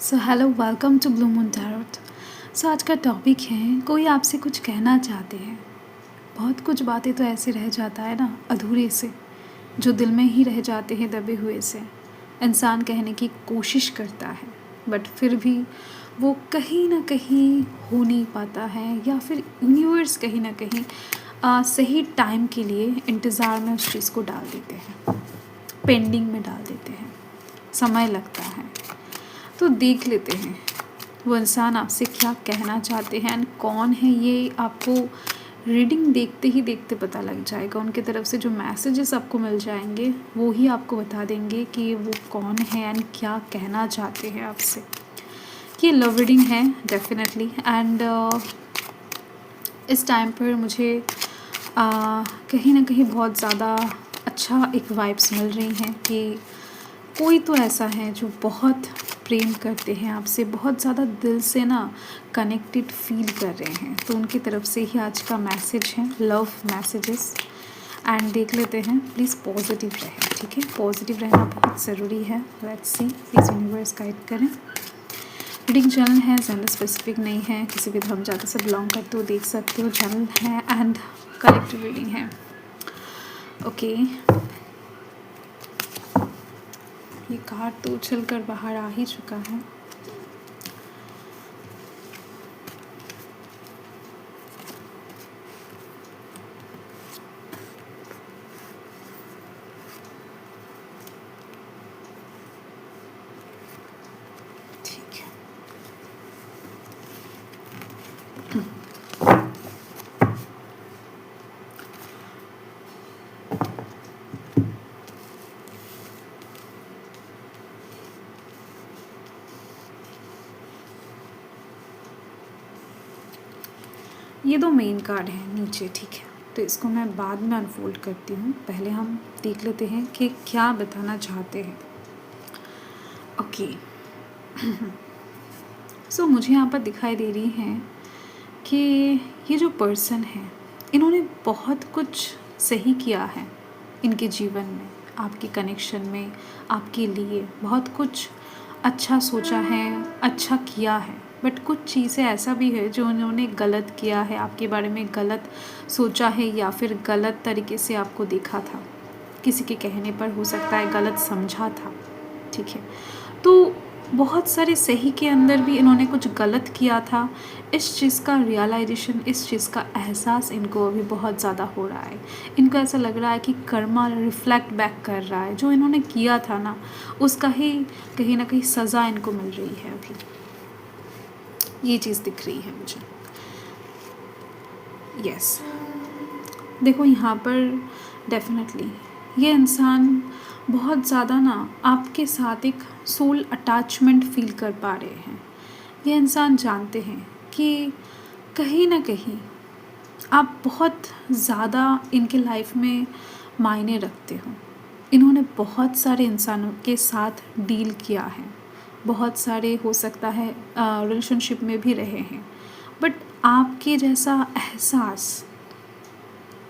So hello, welcome to blue moon tarot. So आज का topic है, कोई आपसे कुछ कहना चाहते हैं। बहुत कुछ बातें तो ऐसे रह जाता है ना, अधूरे से, जो दिल में ही रह जाते हैं दबे हुए से। इंसान कहने की कोशिश करता है बट फिर भी वो कहीं ना कहीं हो नहीं पाता है, या फिर यूनिवर्स कहीं ना कहीं सही टाइम के लिए इंतज़ार में उस चीज़ को डाल देते हैं, पेंडिंग में डाल देते हैं, समय लगता है। तो देख लेते हैं वो इंसान आपसे क्या कहना चाहते हैं एंड कौन है ये। आपको रीडिंग देखते ही देखते पता लग जाएगा। उनके तरफ से जो मैसेजेस आपको मिल जाएंगे वो ही आपको बता देंगे कि वो कौन है एंड क्या कहना चाहते हैं आपसे। ये लव रीडिंग है डेफिनेटली। एंड इस टाइम पर मुझे कहीं ना कहीं बहुत ज़्यादा अच्छा एक वाइब्स मिल रही हैं कि कोई तो ऐसा है जो बहुत प्रेम करते हैं आपसे, बहुत ज़्यादा दिल से ना कनेक्टेड फील कर रहे हैं। तो उनकी तरफ से ही आज का मैसेज है, लव मैसेजेस। एंड देख लेते हैं। प्लीज़ पॉजिटिव रहें, ठीक है? पॉजिटिव रहना बहुत ज़रूरी है। Let's see, please universe guide करें। रीडिंग चैनल है, जेंडर स्पेसिफिक नहीं है, किसी भी धर्म जाति से बिलोंग करते हो देख सकते हो। चैनल है एंड कलेक्टिव रीडिंग है। ओके, ये कार्ड तो उछल कर बाहर आ ही चुका है। ठीक है, ये दो मेन कार्ड हैं नीचे, ठीक है? तो इसको मैं बाद में अनफोल्ड करती हूँ। पहले हम देख लेते हैं कि क्या बताना चाहते हैं। ओके, सो मुझे यहाँ पर दिखाई दे रही हैं कि ये जो पर्सन है, इन्होंने बहुत कुछ सही किया है इनके जीवन में, आपके कनेक्शन में, आपके लिए बहुत कुछ अच्छा सोचा है, अच्छा किया है। बट कुछ चीज़ें ऐसा भी है जो उन्होंने गलत किया है, आपके बारे में गलत सोचा है, या फिर गलत तरीके से आपको देखा था, किसी के कहने पर हो सकता है गलत समझा था, ठीक है? तो बहुत सारे सही के अंदर भी इन्होंने कुछ गलत किया था। इस चीज़ का रियलाइजेशन, इस चीज़ का एहसास इनको अभी बहुत ज़्यादा हो रहा है। इनको ऐसा लग रहा है कि कर्मा रिफ्लेक्ट बैक कर रहा है, जो इन्होंने किया था ना उसका ही कहीं ना कहीं सज़ा इनको मिल रही है अभी। ये चीज़ दिख रही है मुझे। यस, देखो यहाँ पर डेफिनेटली ये इंसान बहुत ज़्यादा ना आपके साथ एक सोल अटैचमेंट फील कर पा रहे हैं। ये इंसान जानते हैं कि कहीं ना कहीं आप बहुत ज़्यादा इनके लाइफ में मायने रखते हो। इन्होंने बहुत सारे इंसानों के साथ डील किया है, बहुत सारे हो सकता है रिलेशनशिप में भी रहे हैं, बट आपके जैसा एहसास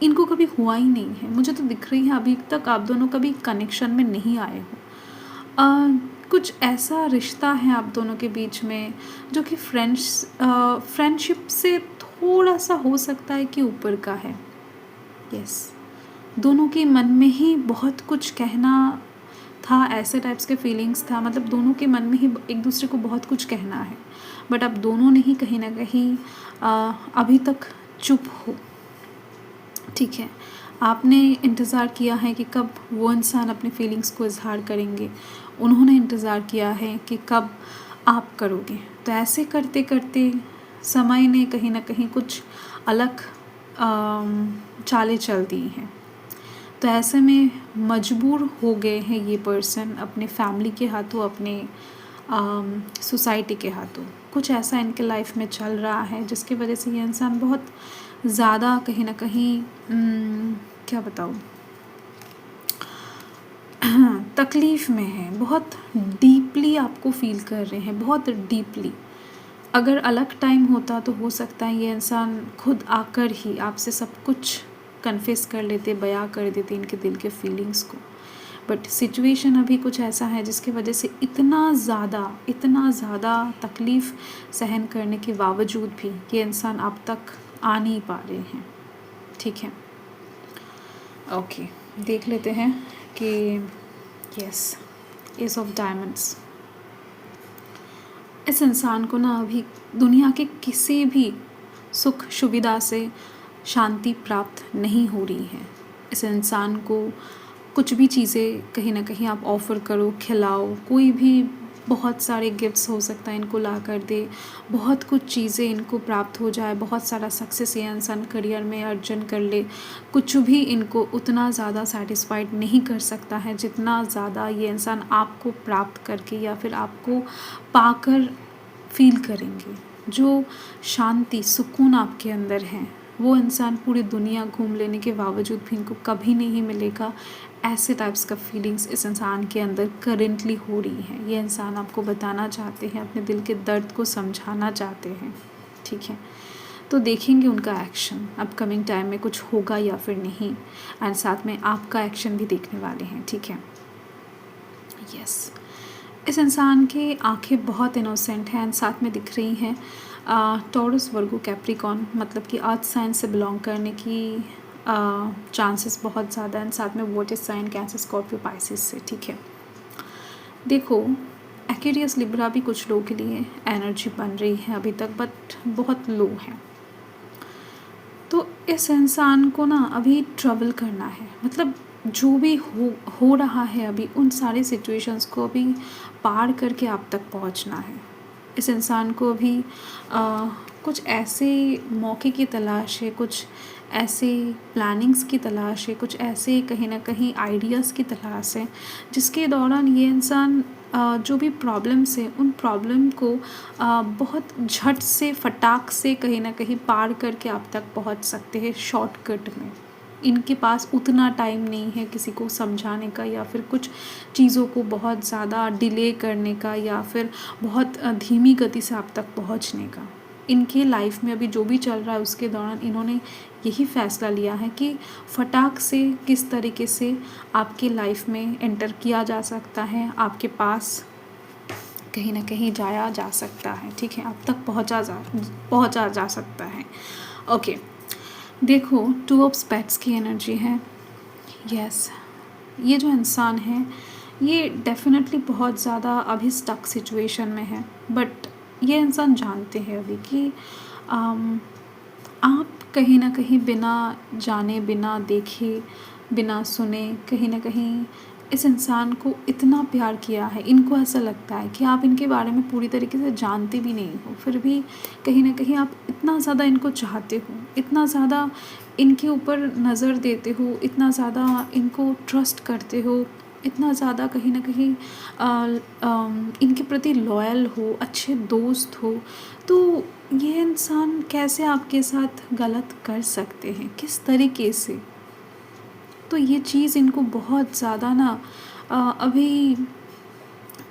इनको कभी हुआ ही नहीं है। मुझे तो दिख रही है अभी तक आप दोनों कभी कनेक्शन में नहीं आए हो। कुछ ऐसा रिश्ता है आप दोनों के बीच में जो कि फ्रेंडशिप से थोड़ा सा हो सकता है कि ऊपर का है। यस, दोनों के मन में ही बहुत कुछ कहना था, ऐसे टाइप्स के फीलिंग्स था। मतलब दोनों के मन में ही एक दूसरे को बहुत कुछ कहना है, बट अब दोनों ने ही कहीं ना कहीं अभी तक चुप हो, ठीक है? आपने इंतज़ार किया है कि कब वो इंसान अपने फीलिंग्स को इजहार करेंगे, उन्होंने इंतज़ार किया है कि कब आप करोगे। तो ऐसे करते करते समय ने कहीं ना कहीं कुछ अलग चालें चल दी हैं। तो ऐसे में मजबूर हो गए हैं ये पर्सन अपने फैमिली के हाथों, अपने सोसाइटी के हाथों। कुछ ऐसा इनके लाइफ में चल रहा है जिसकी वजह से ये इंसान बहुत ज़्यादा कहीं ना कहीं क्या बताऊँ, तकलीफ़ में है। बहुत डीपली आपको फील कर रहे हैं, बहुत डीपली। अगर अलग टाइम होता तो हो सकता है ये इंसान खुद आकर ही आपसे सब कुछ कन्फेस कर लेते, बयां कर देते इनके दिल के फीलिंग्स को। बट सिचुएशन अभी कुछ ऐसा है जिसकी वजह से इतना ज़्यादा तकलीफ़ सहन करने के बावजूद भी ये इंसान अब तक आ नहीं पा रहे हैं। ठीक है, ओके, देख लेते हैं कि यस, एस ऑफ डायमंड्स। इस इंसान को ना अभी दुनिया के किसी भी सुख सुविधा से शांति प्राप्त नहीं हो रही है। इस इंसान को कुछ भी चीज़ें कहीं ना कहीं आप ऑफ़र करो, खिलाओ, कोई भी बहुत सारे गिफ्ट्स हो सकता है इनको ला कर दे, बहुत कुछ चीज़ें इनको प्राप्त हो जाए, बहुत सारा सक्सेस ये इंसान करियर में अर्जन कर ले, कुछ भी इनको उतना ज़्यादा सेटिस्फाइड नहीं कर सकता है जितना ज़्यादा ये इंसान आपको प्राप्त करके या फिर आपको पाकर फील करेंगे। जो शांति सुकून आपके अंदर है वो इंसान पूरी दुनिया घूम लेने के बावजूद भी इनको कभी नहीं मिलेगा। ऐसे टाइप्स का फीलिंग्स इस इंसान के अंदर करेंटली हो रही हैं। ये इंसान आपको बताना चाहते हैं, अपने दिल के दर्द को समझाना चाहते हैं। ठीक है, तो देखेंगे उनका एक्शन अपकमिंग टाइम में कुछ होगा या फिर नहीं, एंड साथ में आपका एक्शन भी देखने वाले हैं। ठीक है, यस, इस इंसान के आंखें बहुत इनोसेंट हैं एंड साथ में दिख रही हैं टॉरस, वर्गो, कैप्रिकॉन, मतलब कि अर्थ साइन से बिलोंग करने की चांसेस बहुत ज़्यादा हैं, साथ में water sign, Cancer, Scorpio, Pisces से। ठीक है, देखो एक्वेरियस, लिब्रा भी कुछ लोगों के लिए एनर्जी बन रही है अभी तक, बट बहुत लो है। तो इस इंसान को ना अभी ट्रैवल करना है, मतलब जो भी हो रहा है अभी उन सारे सिचुएशंस को अभी पार करके आप तक पहुंचना है। इस इंसान को अभी कुछ ऐसे मौके की तलाश है, कुछ ऐसे प्लानिंग्स की तलाश है, कुछ ऐसे कहीं ना कहीं आइडियाज़ की तलाश है जिसके दौरान ये इंसान जो भी प्रॉब्लम्स है उन प्रॉब्लम को बहुत झट से फटाक से कहीं ना कहीं पार करके आप तक पहुंच सकते हैं शॉर्टकट में। इनके पास उतना टाइम नहीं है किसी को समझाने का या फिर कुछ चीज़ों को बहुत ज़्यादा डिले करने का या फिर बहुत धीमी गति से आप तक पहुंचने का। इनके लाइफ में अभी जो भी चल रहा है उसके दौरान इन्होंने यही फ़ैसला लिया है कि फटाक से किस तरीके से आपके लाइफ में एंटर किया जा सकता है, आपके पास कहीं ना कहीं जाया जा सकता है। ठीक है, आप तक पहुंचा जा सकता है। ओके, देखो टू ऑफ स्पेड्स की एनर्जी है। यस, ये जो इंसान है ये डेफिनेटली बहुत ज़्यादा अभी स्टक सिचुएशन में है, बट ये इंसान जानते हैं अभी कि आप कहीं ना कहीं बिना जाने, बिना देखे, बिना सुने, कहीं ना कहीं इस इंसान को इतना प्यार किया है। इनको ऐसा लगता है कि आप इनके बारे में पूरी तरीके से जानते भी नहीं हो, फिर भी कहीं ना कहीं आप इतना ज़्यादा इनको चाहते हो, इतना ज़्यादा इनके ऊपर नज़र देते हो, इतना ज़्यादा इनको ट्रस्ट करते हो, इतना ज़्यादा कहीं ना कहीं इनके प्रति लॉयल हो, अच्छे दोस्त हो। तो ये इंसान कैसे आपके साथ गलत कर सकते हैं, किस तरीके से? तो ये चीज़ इनको बहुत ज़्यादा ना अभी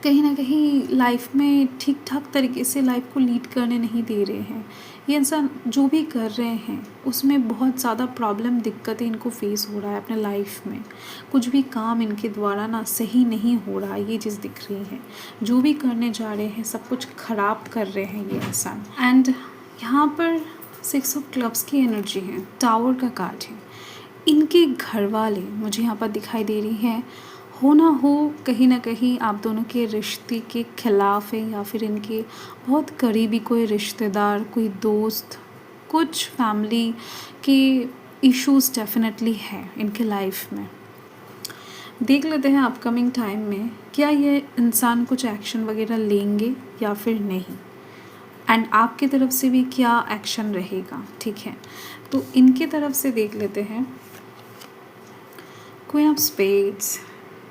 कहीं ना कहीं लाइफ में ठीक ठाक तरीके से लाइफ को लीड करने नहीं दे रहे हैं। ये इंसान जो भी कर रहे हैं उसमें बहुत ज़्यादा प्रॉब्लम, दिक्कतें इनको फेस हो रहा है अपने लाइफ में। कुछ भी काम इनके द्वारा ना सही नहीं हो रहा, ये चीज़ दिख रही है। जो भी करने जा रहे हैं सब कुछ ख़राब कर रहे हैं ये इंसान। एंड यहाँ पर 6 ऑफ क्लब्स की एनर्जी है, टावर का कार्ड है। इनके घर वाले मुझे यहाँ पर दिखाई दे रही हैं, हो ना हो कहीं ना कहीं आप दोनों के रिश्ते के खिलाफ है, या फिर इनके बहुत करीबी कोई रिश्तेदार, कोई दोस्त, कुछ फैमिली के इश्यूज डेफिनेटली है इनके लाइफ में। देख लेते हैं अपकमिंग टाइम में क्या ये इंसान कुछ एक्शन वगैरह लेंगे या फिर नहीं, एंड आपकी तरफ से भी क्या एक्शन रहेगा। ठीक है, तो इनके तरफ से देख लेते हैं क्वीन ऑफ स्पेड्स।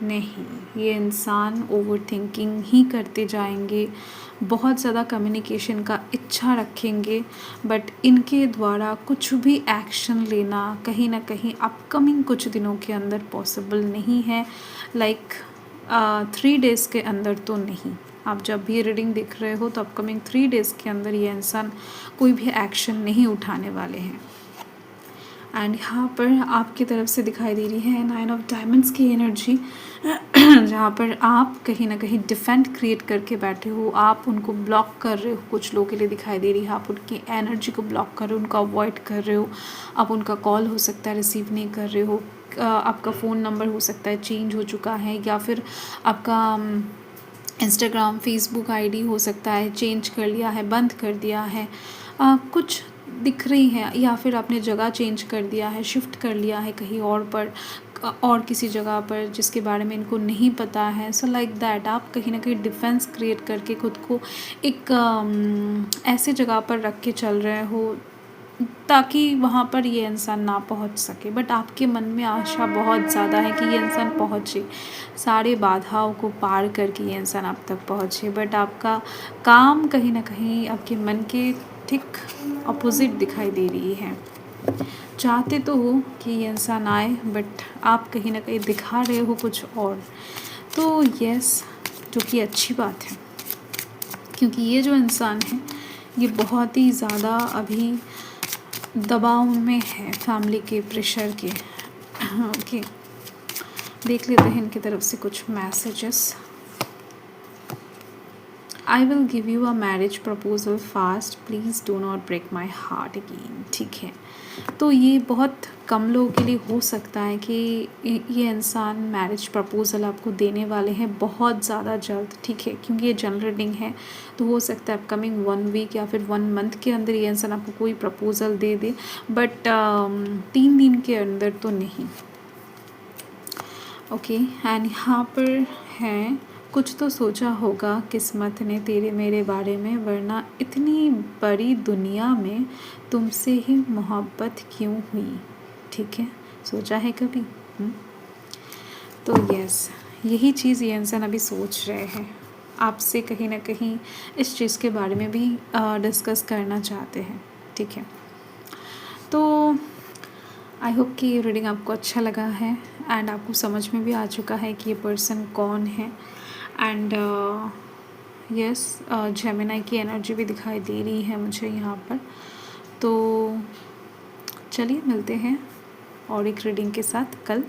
नहीं, ये इंसान ओवर थिंकिंग ही करते जाएंगे, बहुत ज़्यादा कम्युनिकेशन का इच्छा रखेंगे, बट इनके द्वारा कुछ भी एक्शन लेना कहीं ना कहीं अपकमिंग कुछ दिनों के अंदर पॉसिबल नहीं है। लाइक 3 डेज़ के अंदर तो नहीं। आप जब भी रीडिंग देख रहे हो तो अपकमिंग 3 डेज़ के अंदर ये इंसान कोई भी एक्शन नहीं उठाने वाले हैं। एंड यहाँ पर आपकी तरफ से दिखाई दे रही है 9 ऑफ डायमंड्स की एनर्जी, जहाँ पर आप कहीं ना कहीं डिफेंड क्रिएट करके बैठे हो, आप उनको ब्लॉक कर रहे हो। कुछ लोगों के लिए दिखाई दे रही है आप उनकी एनर्जी को ब्लॉक कर रहे हो, उनको अवॉइड कर रहे हो। आप उनका कॉल हो सकता है रिसीव नहीं कर रहे हो, आपका फ़ोन नंबर हो सकता है चेंज हो चुका है, या फिर आपका इंस्टाग्राम फेसबुक आईडी हो सकता है चेंज कर लिया है, बंद कर दिया है, कुछ दिख रही है, या फिर आपने जगह चेंज कर दिया है, शिफ्ट कर लिया है कहीं और पर, और किसी जगह पर जिसके बारे में इनको नहीं पता है। सो लाइक दैट आप कहीं ना कहीं डिफेंस क्रिएट करके खुद को एक ऐसे जगह पर रख के चल रहे हो ताकि वहाँ पर ये इंसान ना पहुँच सके। बट आपके मन में आशा बहुत ज़्यादा है कि ये इंसान पहुँचे, सारे बाधाओं को पार करके ये इंसान आप तक पहुँचे। बट आपका काम कहीं ना कहीं आपके मन के ठीक अपोजिट दिखाई दे रही है। चाहते तो हो कि ये इंसान आए, बट आप कहीं ना कहीं दिखा रहे हो कुछ और। तो यस, जो कि अच्छी बात है, क्योंकि ये जो इंसान है ये बहुत ही ज़्यादा अभी दबाव में है फैमिली के प्रेशर के। ओके, देख लेते हैं इनकी तरफ से कुछ messages. I will give you a marriage proposal fast, please do not break my heart again. ठीक है, तो ये बहुत कम लोगों के लिए हो सकता है कि ये इंसान मैरिज प्रपोज़ल आपको देने वाले हैं बहुत ज़्यादा जल्द। ठीक है, क्योंकि ये जनरल रीडिंग है, तो हो सकता है अपकमिंग 1 वीक या फिर 1 मंथ के अंदर ये इंसान आपको कोई प्रपोज़ल दे दे, बट 3 दिन के अंदर तो नहीं। ओके, एंड यहाँ पर है कुछ तो सोचा होगा किस्मत ने तेरे मेरे बारे में, वरना इतनी बड़ी दुनिया में तुमसे ही मोहब्बत क्यों हुई। ठीक है, सोचा है कभी? तो यस, यही चीज़ ये इंसान अभी सोच रहे हैं, आपसे कहीं ना कहीं इस चीज़ के बारे में भी डिस्कस करना चाहते हैं। ठीक है, तो आई होप कि ये रीडिंग आपको अच्छा लगा है एंड आपको समझ में भी आ चुका है कि ये पर्सन कौन है। एंड यस, जेमिनी की एनर्जी भी दिखाई दे रही है मुझे यहाँ पर। तो चलिए मिलते हैं और एक रीडिंग के साथ कल।